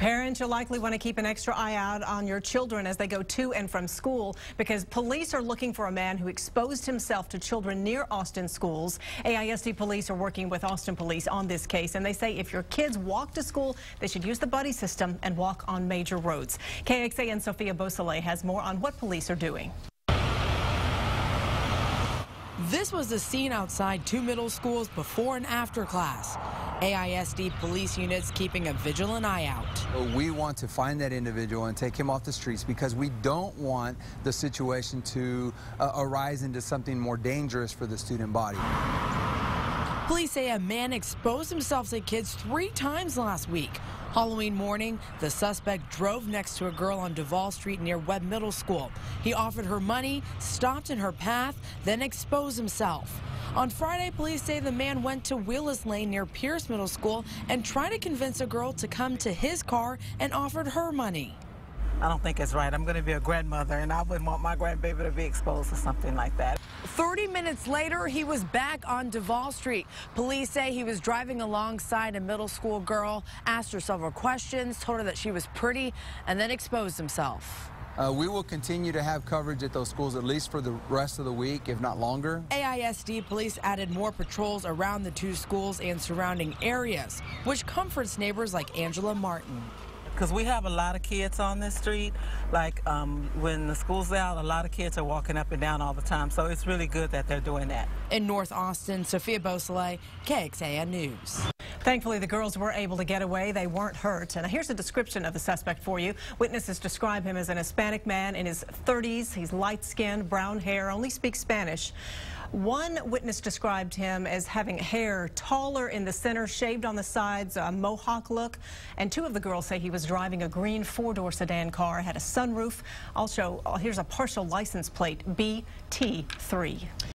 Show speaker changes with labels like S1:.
S1: Parents, you'll likely want to keep an extra eye out on your children as they go to and from school because police are looking for a man who exposed himself to children near Austin schools. AISD police are working with Austin police on this case, and they say if your kids walk to school, they should use the buddy system and walk on major roads. KXAN's Sophia Beausoleil has more on what police are doing.
S2: This was the scene outside two middle schools before and after class. AISD police units keeping a vigilant eye out.
S3: We want to find that individual and take him off the streets because we don't want the situation to arise into something more dangerous for the student body.
S2: Police say a man exposed himself to kids 3 times last week. Halloween morning, the suspect drove next to a girl on Duval Street near Webb Middle School. He offered her money, stopped in her path, then exposed himself. On Friday, police say the man went to Wheeless Lane near Pierce Middle School and tried to convince a girl to come to his car and offered her money.
S4: I don't think it's right. I'm going to be a grandmother, and I wouldn't want my grandbaby to be exposed to something like that.
S2: 30 minutes later, he was back on Duval Street. Police say he was driving alongside a middle school girl, asked her several questions, told her that she was pretty, and then exposed himself.
S3: We will continue to have coverage at those schools at least for the rest of the week, if not longer.
S2: AISD police added more patrols around the two schools and surrounding areas, which comforts neighbors like Angela Martin.
S4: Because we have a lot of kids on this street. Like when the school's out, a lot of kids are walking up and down all the time. So it's really good that they're doing that.
S2: In North Austin, Sophia Beausoleil, KXAN News.
S1: Thankfully, the girls were able to get away. They weren't hurt. And here's a description of the suspect for you. Witnesses describe him as an Hispanic man in his 30s. He's light-skinned, brown hair, only speaks Spanish. One witness described him as having hair taller in the center, shaved on the sides, a mohawk look. And 2 of the girls say he was driving a green 4-door sedan car, had a sunroof. Also, here's a partial license plate, BT3.